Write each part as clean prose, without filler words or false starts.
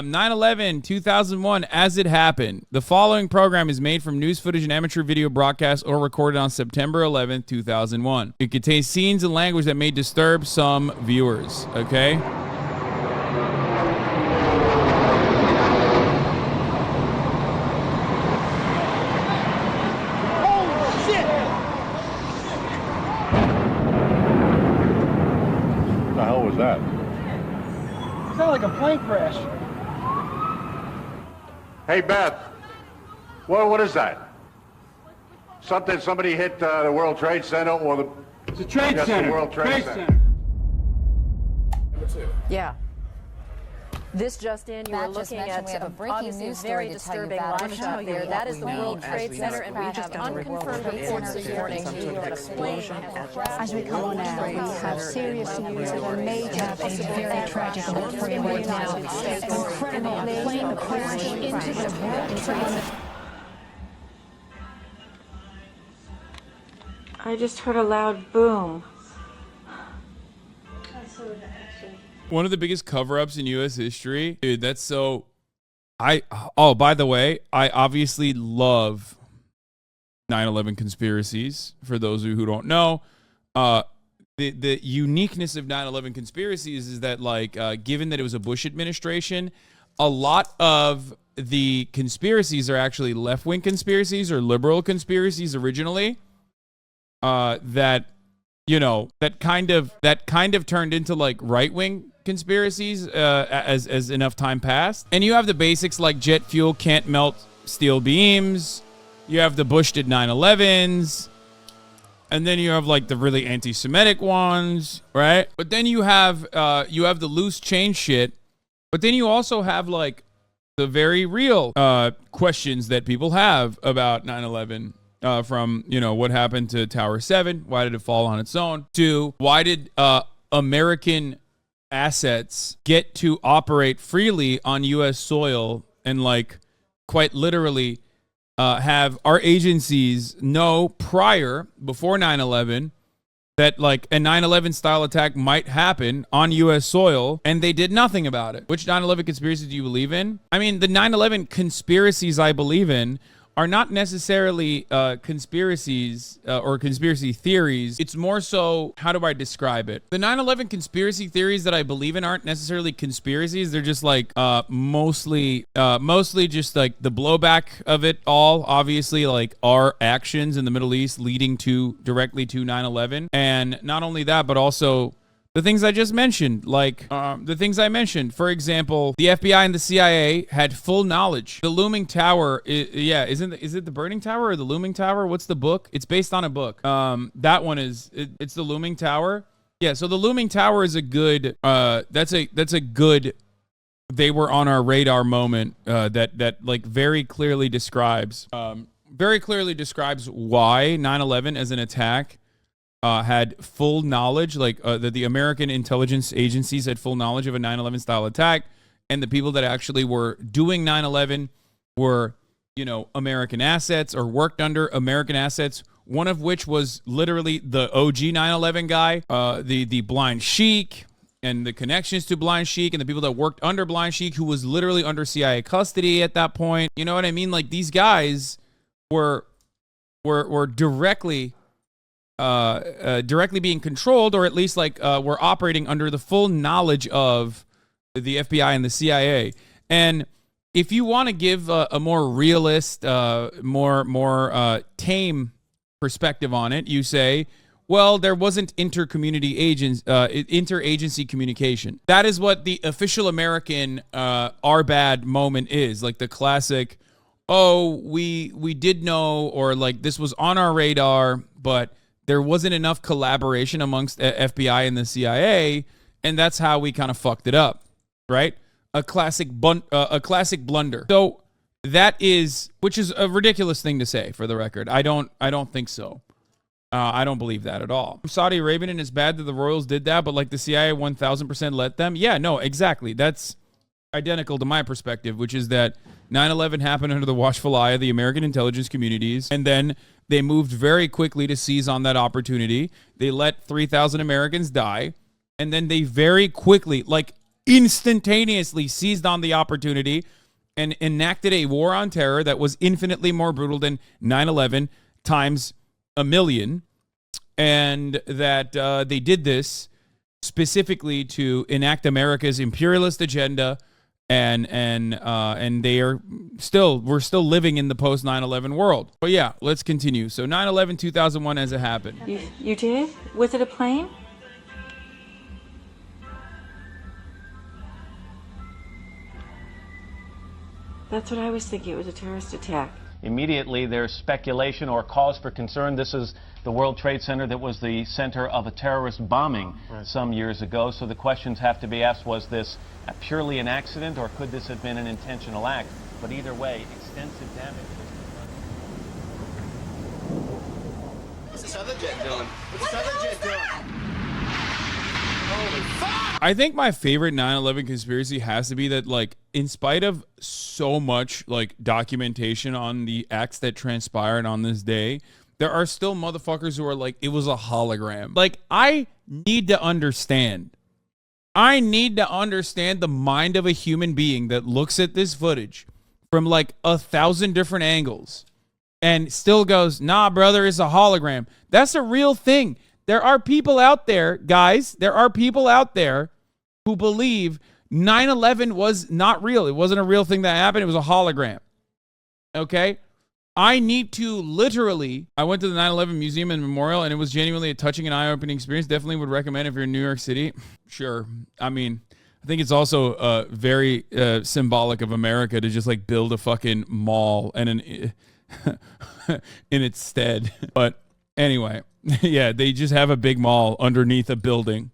9/11, 2001, as it happened. The following program is made from news footage and amateur video broadcasts or recorded on September 11th, 2001. It contains scenes and language that may disturb some viewers. Okay? What the hell was that? It sounded like a plane crash. Hey, Beth. What is that? Somebody hit the World Trade Center or the... It's a trade Yes, center. the World Trade Center. Yeah. This just in, you were Matt just looking mentioned at we have a breaking obviously news very story to tell you disturbing about. live shot there. That is the World Trade Center, and we have unconfirmed reports this morning. New York explosion and crash. As we come on now, we have serious news of a major, a very tragic story right now. Incredible plane crash into the World Trade Center. I just heard a loud boom. One of the biggest cover-ups in U.S. history. Dude, that's so... Oh, by the way, I obviously love 9/11 conspiracies. For those of you who don't know, the uniqueness of 9/11 conspiracies is that, like, given that it was a Bush administration, a lot of the conspiracies are actually left-wing conspiracies or liberal conspiracies originally. That kind of turned into like right-wing conspiracies as enough time passed. And you have the basics like jet fuel can't melt steel beams. You have the Bush did 9/11s. And then you have like the really anti-Semitic ones, right? But then you have the loose change shit. But then you also have like the very real questions that people have about 9/11. From, what happened to Tower 7, why did it fall on its own, to why did American assets get to operate freely on U.S. soil and, like, quite literally have our agencies know before 9/11, that, like, a 9/11 style attack might happen on U.S. soil, and they did nothing about it. Which 9/11 conspiracies do you believe in? I mean, the 9/11 conspiracies I believe in are not necessarily conspiracies or conspiracy theories. It's more so, how do I describe it? The 9/11 conspiracy theories that I believe in aren't necessarily conspiracies. They're just like mostly just like the blowback of it all. Obviously, like our actions in the Middle East leading directly to 9/11. And not only that, but also the things I just mentioned, like the things I mentioned. For example, the FBI and the CIA had full knowledge. The Looming Tower, is it the Burning Tower or the Looming Tower? What's the book? It's based on a book. That one it's the Looming Tower. Yeah, so the Looming Tower is a good. That's a good. They were on our radar moment. That like very clearly describes why 9/11 as an attack. Had full knowledge, like that the American intelligence agencies had full knowledge of a 9/11 style attack, and the people that actually were doing 9/11 were, American assets or worked under American assets. One of which was literally the OG 9/11 guy, the Blind Sheik, and the connections to Blind Sheik, and the people that worked under Blind Sheik, who was literally under CIA custody at that point. You know what I mean? Like these guys were directly being controlled, or at least like were operating under the full knowledge of the FBI and the CIA. And if you want to give a more realist, more tame perspective on it, you say, well, there wasn't interagency communication. That is what the official American our bad moment is, like the classic, oh, we did know, or like this was on our radar, but there wasn't enough collaboration amongst FBI and the CIA, and that's how we kind of fucked it up, right? A classic blunder. So that is, which is a ridiculous thing to say, for the record. I don't think so. I don't believe that at all. Saudi Arabian, and it's bad that the royals did that, but like the CIA 1000% let them. Yeah, no, exactly. That's identical to my perspective, which is that 9/11 happened under the watchful eye of the American intelligence communities, and then they moved very quickly to seize on that opportunity. They let 3,000 Americans die, and then they very quickly, like instantaneously seized on the opportunity and enacted a war on terror that was infinitely more brutal than 9/11 times a million, and that they did this specifically to enact America's imperialist agenda, and we're still living in the post 9/11 world. But yeah, let's continue. So 9/11 2001 as it happened. You did? Was it a plane? That's what I was thinking. It was a terrorist attack. Immediately, there's speculation or cause for concern. This is the World Trade Center that was the center of a terrorist bombing some years ago. So the questions have to be asked, was this purely an accident, or could this have been an intentional act? But either way, extensive damage has been done. What's this other jet doing? What's this other jet doing? Holy fuck! I think my favorite 9/11 conspiracy has to be that, like, in spite of so much, like, documentation on the acts that transpired on this day, there are still motherfuckers who are like, it was a hologram. Like, I need to understand the mind of a human being that looks at this footage from like 1,000 different angles and still goes, nah, brother, it's a hologram. That's a real thing. There are people out there, guys, who believe 9/11 was not real. It wasn't a real thing that happened. It was a hologram. Okay? I need to literally, I went to the 9/11 Museum and Memorial, and it was genuinely a touching and eye-opening experience. Definitely would recommend if you're in New York City. Sure. I mean, I think it's also very symbolic of America to just like build a fucking mall and in its stead. But anyway, yeah, they just have a big mall underneath a building.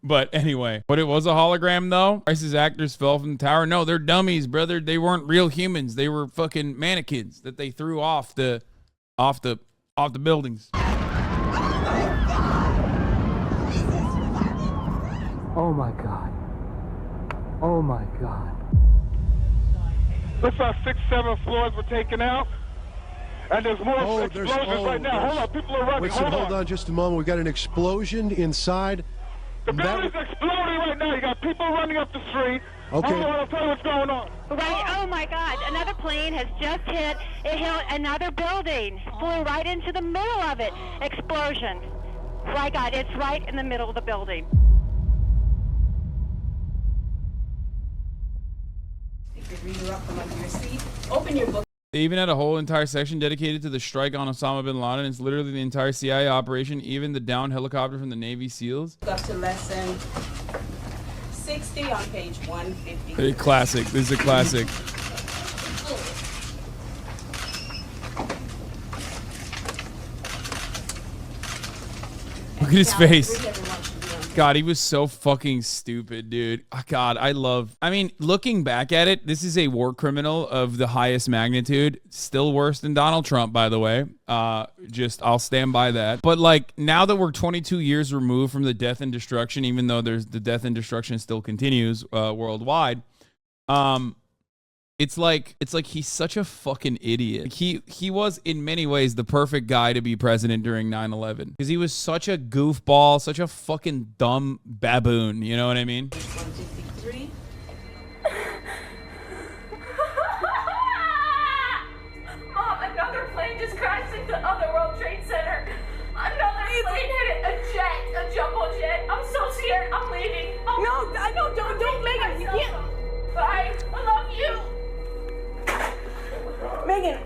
But anyway, but it was a hologram though. Rice's actors fell from the tower. No, they're dummies, brother. They weren't real humans. They were fucking mannequins that they threw off the buildings. Oh my God. Oh my God. Looks like 6, 7 floors were taken out. And there's more explosions right now. Hold on, people are running. Hold on just a moment. We've got an explosion inside. The building's exploding right now. You got people running up the street. Okay. Hold on, I'll tell you what's going on. Right, oh my God, another plane has just hit. It hit another building. Flew right into the middle of it. Explosion. My God, it's right in the middle of the building. Pick your reader up from under your seat. Open your book. They even had a whole entire section dedicated to the strike on Osama bin Laden. It's literally the entire CIA operation, even the downed helicopter from the Navy SEALs. Up to lesson 60 on page 150. A classic. This is a classic. Look at his face. God, he was so fucking stupid, dude. Oh, God, I mean, looking back at it, this is a war criminal of the highest magnitude. Still worse than Donald Trump, by the way. I'll stand by that. But like, now that we're 22 years removed from the death and destruction, even though the death and destruction still continues worldwide, it's like he's such a fucking idiot. He was in many ways the perfect guy to be president during 9/11 because he was such a goofball, such a fucking dumb baboon. You know what I mean? 153. Mom, another plane just crashed into the other World Trade Center. Another plane hit it. A jumbo jet. I'm so scared. I'm leaving. Oh. No, don't make it. You can't. Bye. I love you. Megan.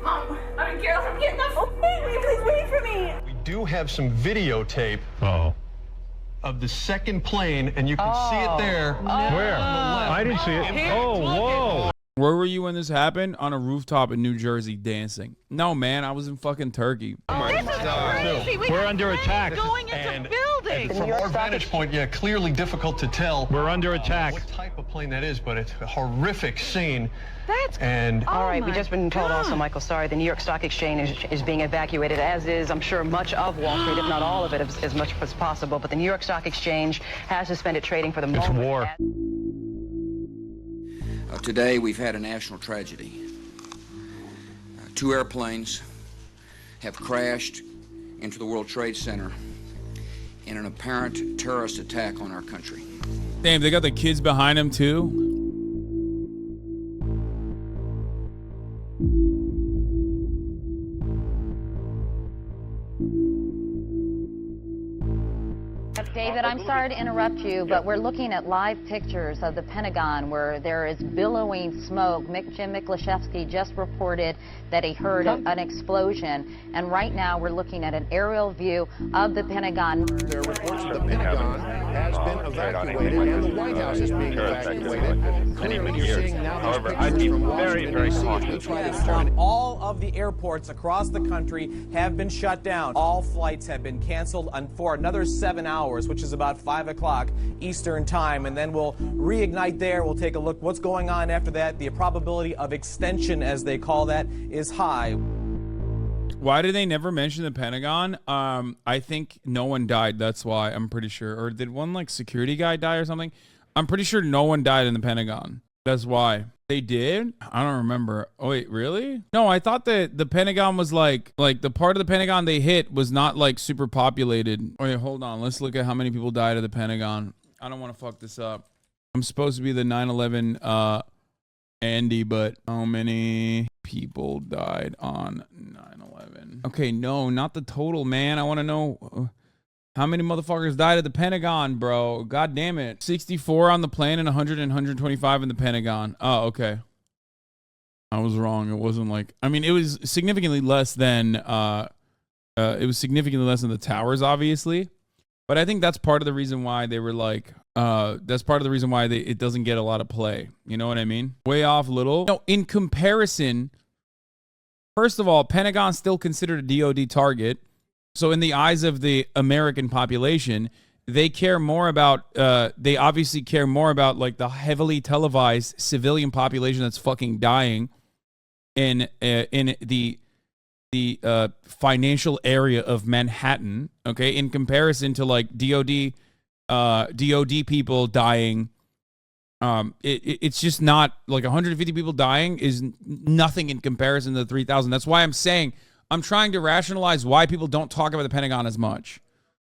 Mom, I'm Carol. I'm getting up. Oh, please wait for me. We do have some videotape of the second plane, and you can see it there. Where? I didn't see it. Oh, whoa. Where were you when this happened? On a rooftop in New Jersey dancing. No, man, I was in fucking Turkey. We're under attack. Going into buildings. From our vantage point, yeah, clearly difficult to tell. We're under attack. What type of plane that is, but it's a horrific scene. That's all right. We've just been told also, Michael, sorry, the New York Stock Exchange is being evacuated, as is, I'm sure, much of Wall Street, if not all of it, as much as possible. But the New York Stock Exchange has suspended trading for the moment. It's war. Today, we've had a national tragedy. 2 airplanes have crashed into the World Trade Center in an apparent terrorist attack on our country. Damn, they got the kids behind him too. David, I'm sorry to interrupt you, but we're looking at live pictures of the Pentagon where there is billowing smoke. Jim Miklashevsky just reported that he heard an explosion, and right now we're looking at an aerial view of the Pentagon. There are reports that the Pentagon has been evacuated and the White House is being evacuated. Clearly, you're seeing now these pictures from Washington, D.C. All of the airports across the country have been shut down. All flights have been canceled for another 7 hours, which is about 5 o'clock Eastern time, and then we'll reignite there. We'll take a look what's going on after that. The probability of extension, as they call that, is high. Why did they never mention the Pentagon? I think no one died. That's why, I'm pretty sure. Or did one like security guy die or something? I'm pretty sure no one died in the Pentagon. That's why. They did? I don't remember. Oh, wait, really? No, I thought that the Pentagon was like the part of the Pentagon they hit was not like super populated. Oh, wait, hold on. Let's look at how many people died at the Pentagon. I don't want to fuck this up. I'm supposed to be the 9/11 Andy, but how many people died on 9/11? Okay, no, not the total, man. I want to know how many motherfuckers died at the Pentagon, bro. God damn it. 64 on the plane and 100 and 125 in the Pentagon. Oh, okay. I was wrong. It wasn't like, I mean, it was significantly less than the towers, obviously. But I think that's part of the reason why they were like, that's part of the reason why it doesn't get a lot of play. You know what I mean? Way off little. No, in comparison, first of all, Pentagon's still considered a DOD target. So in the eyes of the American population, they care more about, they obviously care more about like the heavily televised civilian population that's fucking dying in the financial area of Manhattan, okay, in comparison to like DOD people dying. It's just not like 150 people dying is nothing in comparison to the 3,000. That's why I'm saying I'm trying to rationalize why people don't talk about the Pentagon as much.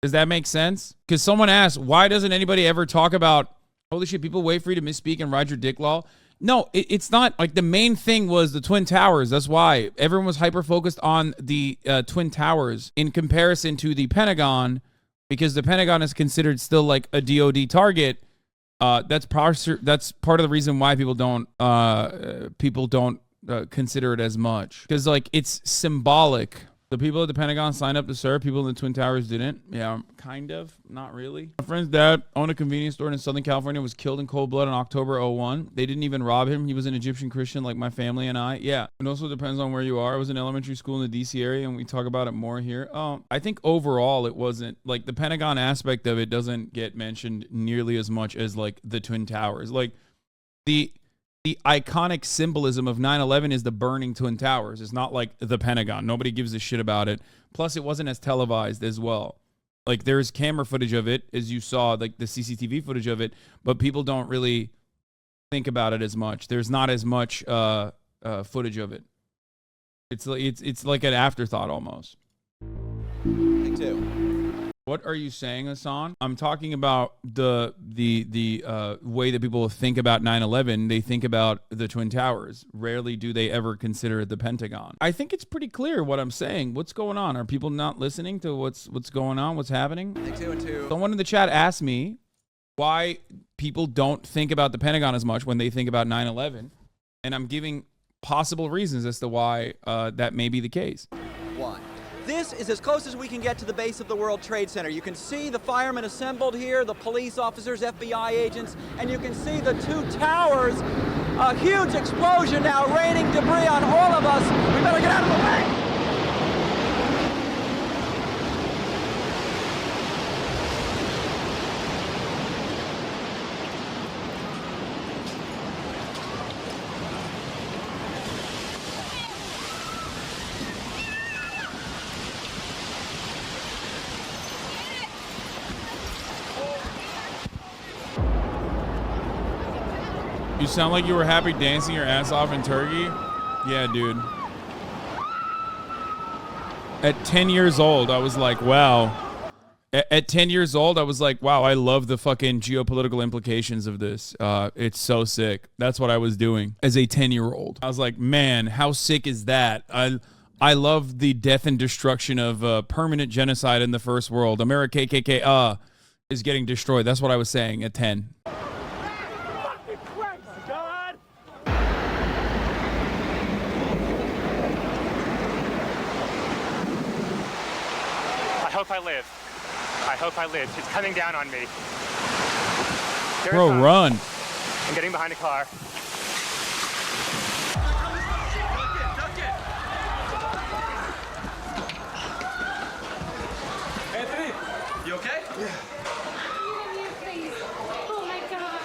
Does that make sense? Because someone asked, why doesn't anybody ever talk about, holy shit, people wait for you to misspeak and ride your dick law? No, it's not. Like, the main thing was the Twin Towers. That's why everyone was hyper-focused on the Twin Towers in comparison to the Pentagon, because the Pentagon is considered still like a DOD target. That's part of the reason why people don't consider it as much, because like it's symbolic. The people at the Pentagon signed up to serve. People in the Twin Towers didn't. Yeah, kind of. Not really. My friend's dad owned a convenience store in Southern California, was killed in cold blood in October 01. They didn't even rob him. He was an Egyptian Christian like my family and I. Yeah. It also depends on where you are. I was in elementary school in the DC area, and we talk about it more here. I think overall it wasn't, like, the Pentagon aspect of it doesn't get mentioned nearly as much as like the Twin Towers. Like the iconic symbolism of 9/11 is the burning Twin Towers. It's not like the Pentagon. Nobody gives a shit about it. Plus, it wasn't as televised as well. Like, there's camera footage of it, as you saw, like the CCTV footage of it, but people don't really think about it as much. There's not as much footage of it. It's like an afterthought almost. Me too. What are you saying, Hassan? I'm talking about the way that people think about 9/11. They think about the Twin Towers. Rarely do they ever consider the Pentagon. I think it's pretty clear what I'm saying. What's going on? Are people not listening to what's going on? What's happening? Someone in the chat asked me why people don't think about the Pentagon as much when they think about 9/11, and I'm giving possible reasons as to why that may be the case. Why? This is as close as we can get to the base of the World Trade Center. You can see the firemen assembled here, the police officers, FBI agents, and you can see the two towers. A huge explosion now raining debris on all of us. We better get out of the way. You sound like you were happy dancing your ass off in Turkey. Yeah, dude. At 10 years old, I was like, wow, At 10 years old, I was like, wow, I love the fucking geopolitical implications of this. It's so sick. That's what I was doing as a 10-year-old. I was like, man, how sick is that? I love the death and destruction of permanent genocide in the first world. America KKK is getting destroyed. That's what I was saying at 10. I hope I live. I hope I live. It's coming down on me. Bro, run. I'm getting behind a car. Anthony, you okay? Yeah. Oh my God.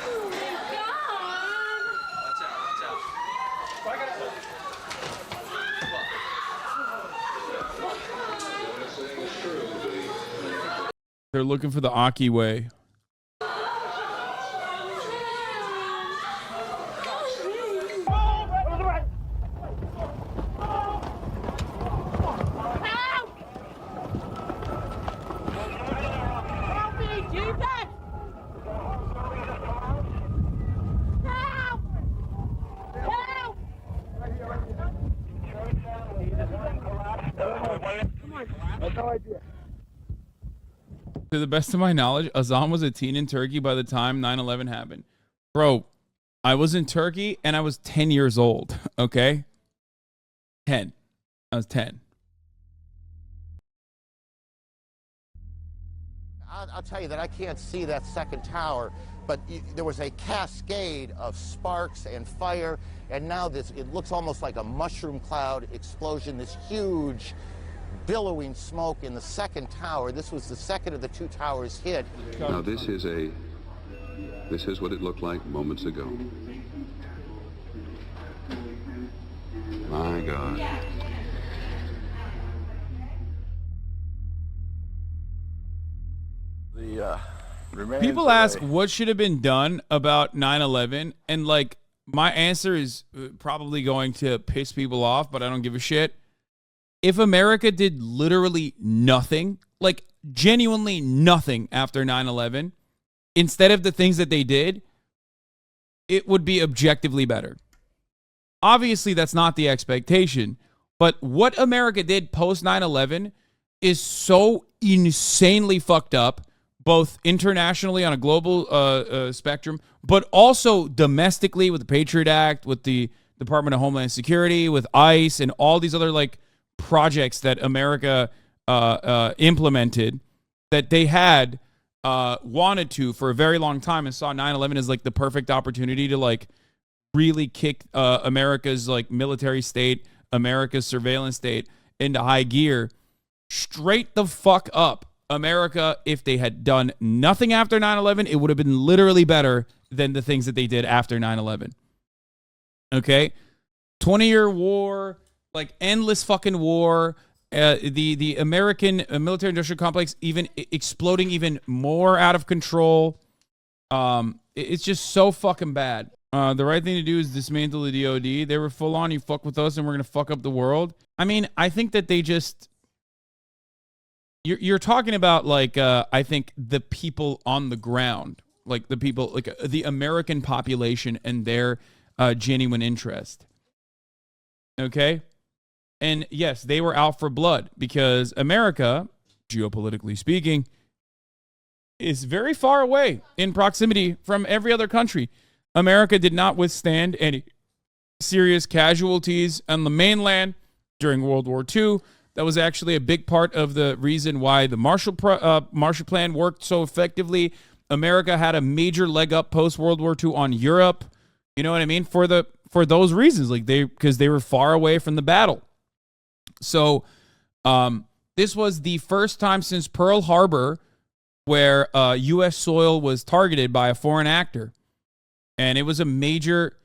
Oh my God. Watch out, watch out. They're looking for the Aki way. To the best of my knowledge, Azam was a teen in Turkey by the time 9/11 happened. Bro, I was in Turkey and I was 10 years old, okay? 10. I was 10. I'll tell you that I can't see that second tower, but there was a cascade of sparks and fire, and now it looks almost like a mushroom cloud explosion, this huge billowing smoke in the second tower. This was the second of the two towers hit. Now this is what it looked like moments ago. My God. People ask what should have been done about 9/11, and like my answer is probably going to piss people off, but I don't give a shit. If America did literally nothing, like genuinely nothing after 9/11, instead of the things that they did, it would be objectively better. Obviously, that's not the expectation, but what America did post 9/11 is so insanely fucked up, both internationally on a global spectrum, but also domestically with the Patriot Act, with the Department of Homeland Security, with ICE, and all these other like projects that America implemented that they had wanted to for a very long time, and saw 9/11 as like the perfect opportunity to like really kick America's like military state, America's surveillance state into high gear. Straight the fuck up. America, if they had done nothing after 9/11, it would have been literally better than the things that they did after 9/11. Okay? 20-year war, like endless fucking war, the American military industrial complex even exploding even more out of control. It's just so fucking bad. The right thing to do is dismantle the DOD. They were full on, you fuck with us and we're going to fuck up the world. I mean, I think that they just... You're talking about, like, I think the people on the ground, like the people, like the American population and their genuine interest. Okay? And yes, they were out for blood because America, geopolitically speaking, is very far away in proximity from every other country. America did not withstand any serious casualties on the mainland during World War II. That was actually a big part of the reason why the Marshall Plan worked so effectively. America had a major leg up post World War II on Europe. You know what I mean? For those reasons, like because they were far away from the battle. So, this was the first time since Pearl Harbor where U.S. soil was targeted by a foreign actor, and it was a major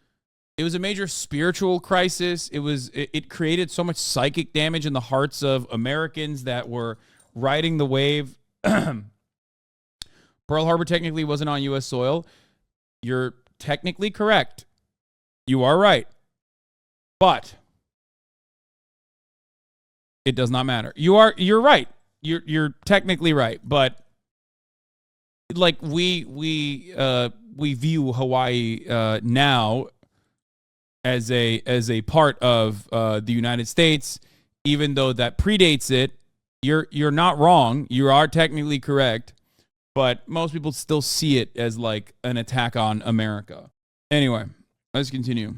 spiritual crisis. It created so much psychic damage in the hearts of Americans that were riding the wave. Pearl Harbor technically wasn't on U.S. soil. You're technically correct. You are right. But it does not matter. You're right. you're technically right, but like we view Hawaii now as a part of the United States, even though that predates it. You're not wrong. You are technically correct, but most people still see it as like an attack on America. Anyway, let's continue.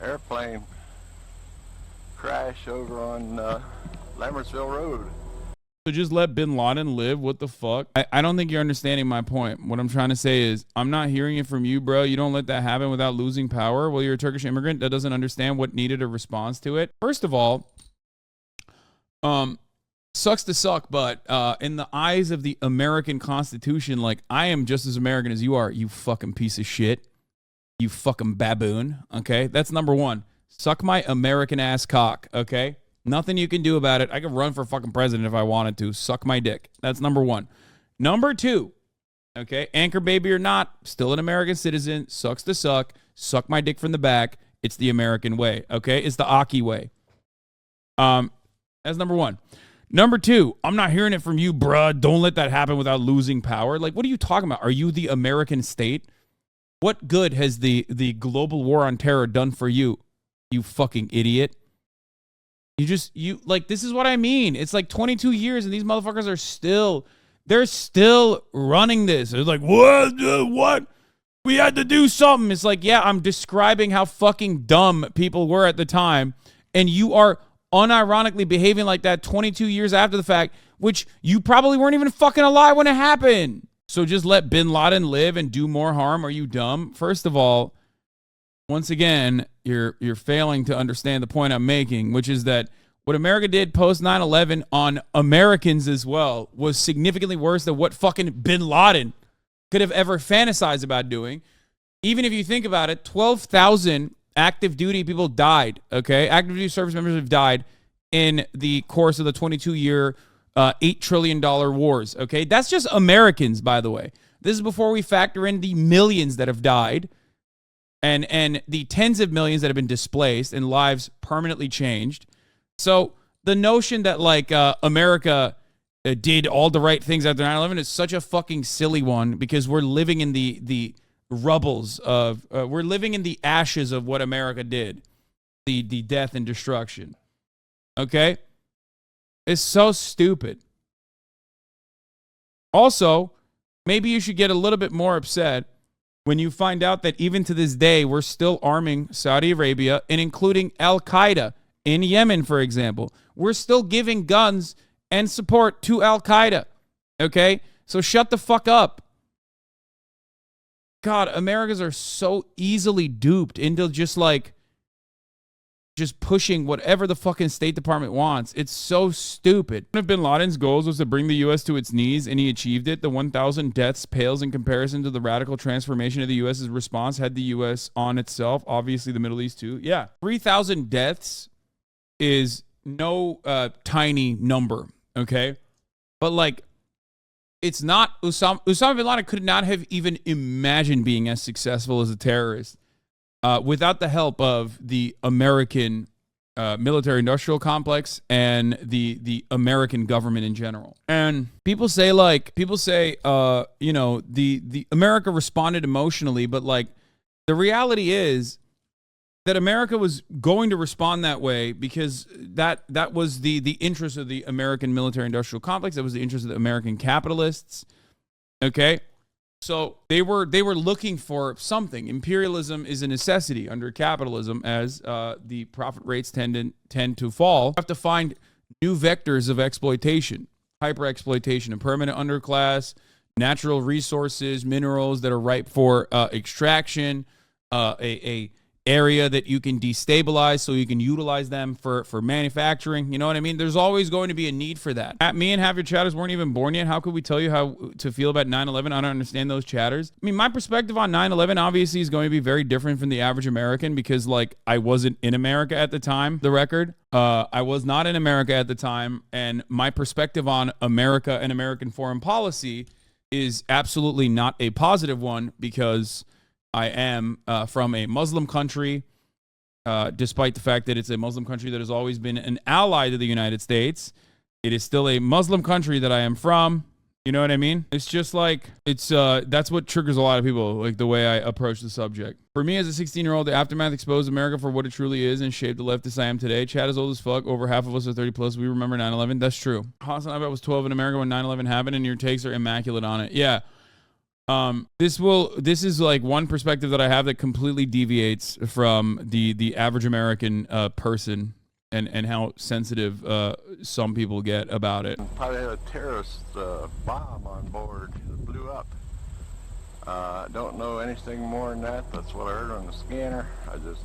Airplane crash over on Lambertsville Road. So just let bin Laden live? What the fuck? I don't think you're understanding my point. What I'm trying to say is I'm not hearing it from you, bro. You don't let that happen without losing power. Well, you're a Turkish immigrant that doesn't understand what needed a response to it. First of all, sucks to suck, but in the eyes of the American Constitution, like, I am just as American as you are, you fucking piece of shit. You fucking baboon, okay? That's number one. Suck my American ass cock, okay? Nothing you can do about it. I could run for fucking president if I wanted to. Suck my dick. That's number one. Number two, okay? Anchor baby or not, still an American citizen. Sucks to suck. Suck my dick from the back. It's the American way, okay? It's the Aki way. That's number one. Number two, I'm not hearing it from you, bruh. Don't let that happen without losing power. Like, what are you talking about? Are you the American state? What good has the global war on terror done for you, you fucking idiot? Like, this is what I mean. It's like 22 years and these motherfuckers are they're still running this. It's like, what? We had to do something. It's like, yeah, I'm describing how fucking dumb people were at the time. And you are unironically behaving like that 22 years after the fact, which you probably weren't even fucking alive when it happened. So just let bin Laden live and do more harm. Are you dumb? First of all, once again, you're failing to understand the point I'm making, which is that what America did post 9/11 on Americans as well was significantly worse than what fucking bin Laden could have ever fantasized about doing. Even if you think about it, 12,000 active duty people died, okay? Active duty service members have died in the course of the 22-year $8 trillion wars, okay? That's just Americans, by the way. This is before we factor in the millions that have died and the tens of millions that have been displaced and lives permanently changed. So the notion that, like, America did all the right things after 9/11 is such a fucking silly one, because we're living in the rubbles of, we're living in the ashes of what America did, the death and destruction, okay? It's so stupid. Also, maybe you should get a little bit more upset when you find out that even to this day, we're still arming Saudi Arabia and including Al-Qaeda in Yemen, for example. We're still giving guns and support to Al-Qaeda, okay? So shut the fuck up. God, Americans are so easily duped into just pushing whatever the fucking State Department wants. It's so stupid. One of bin Laden's goals was to bring the U.S. to its knees, and he achieved it. The 1,000 deaths pales in comparison to the radical transformation of the U.S.'s response had the U.S. on itself. Obviously, the Middle East, too. Yeah, 3,000 deaths is no tiny number, okay? But, like, it's not... Osama bin Laden could not have even imagined being as successful as a terrorist without the help of the American military-industrial complex and the American government in general. And people say, you know, the America responded emotionally, but, like, the reality is that America was going to respond that way because that was the interest of the American military-industrial complex. That was the interest of the American capitalists. Okay? So they were looking for something. Imperialism is a necessity under capitalism as the profit rates tend to fall. You have to find new vectors of exploitation, hyper-exploitation, a permanent underclass, natural resources, minerals that are ripe for extraction, a area that you can destabilize so you can utilize them for manufacturing. You know what I mean? There's always going to be a need for that. Me and half your chatters weren't even born yet. How could we tell you how to feel about 9/11? I don't understand those chatters. I mean, my perspective on 9/11 obviously is going to be very different from the average American because, like, I wasn't in America at the time, the record. I was not in America at the time, and my perspective on America and American foreign policy is absolutely not a positive one because I am from a Muslim country, despite the fact that it's a Muslim country that has always been an ally to the United States. It is still a Muslim country that I am from. You know what I mean? It's just like, that's what triggers a lot of people, like the way I approach the subject. For me as a 16-year-old, the aftermath exposed America for what it truly is and shaped the leftist I am today. Chad is old as fuck. Over half of us are 30 plus. We remember 9/11. That's true. Hasanabi was 12 in America when 9/11 happened, and your takes are immaculate on it. Yeah. This is like one perspective that I have that completely deviates from the average American person. And how sensitive some people get about it. Probably had a terrorist bomb on board that blew up. Don't know anything more than that. That's what I heard on the scanner. I just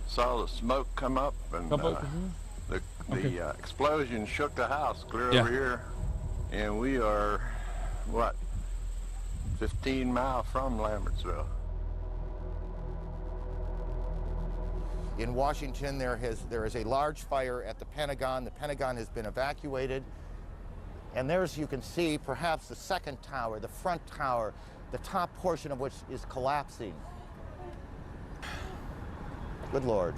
saw the smoke come up, and the explosion shook the house clear over here. And we are, what, 15 miles from Lambertsville. In Washington, there is a large fire at the Pentagon. The Pentagon has been evacuated. And there's, you can see, perhaps the second tower, the front tower, the top portion of which is collapsing. Good Lord.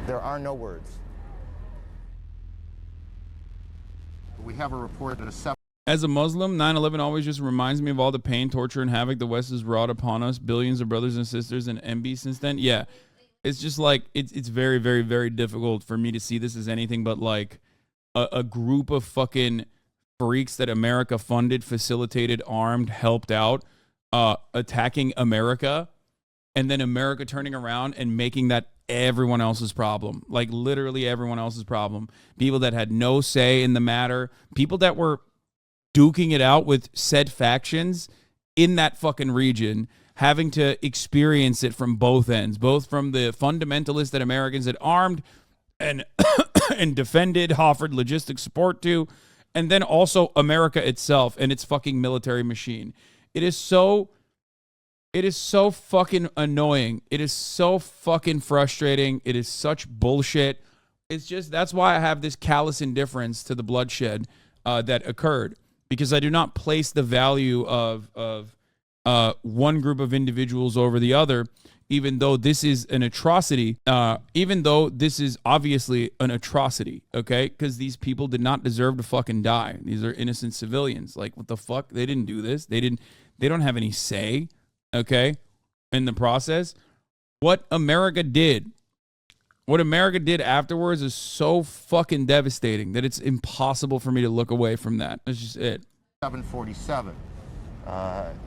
There are no words. We have a report that a As a Muslim, 9/11 always just reminds me of all the pain, torture, and havoc the West has wrought upon us, billions of brothers and sisters, and envy since then. Yeah, it's just like, it's very, very, very difficult for me to see this as anything but like a group of fucking freaks that America funded, facilitated, armed, helped out, attacking America, and then America turning around and making that everyone else's problem. Like literally everyone else's problem. People that had no say in the matter, people that were duking it out with said factions in that fucking region, having to experience it from both ends, both from the fundamentalists that Americans had armed and and defended, offered logistic support to, and then also America itself and its fucking military machine. It is so fucking annoying. It is so fucking frustrating. It is such bullshit. It's just, that's why I have this callous indifference to the bloodshed that occurred. Because I do not place the value of one group of individuals over the other, even though this is an atrocity, even though this is obviously an atrocity, okay? Because these people did not deserve to fucking die. These are innocent civilians. Like, what the fuck? They didn't do this. They don't have any say, okay, in the process. What America did afterwards is so fucking devastating that it's impossible for me to look away from that. That's just it. 747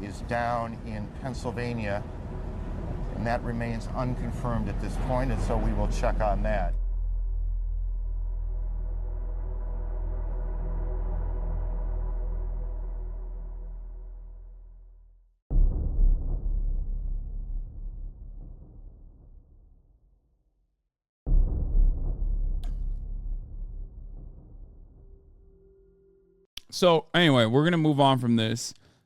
is down in Pennsylvania, and that remains unconfirmed at this point, and so we will check on that. So anyway, we're going to move on from this.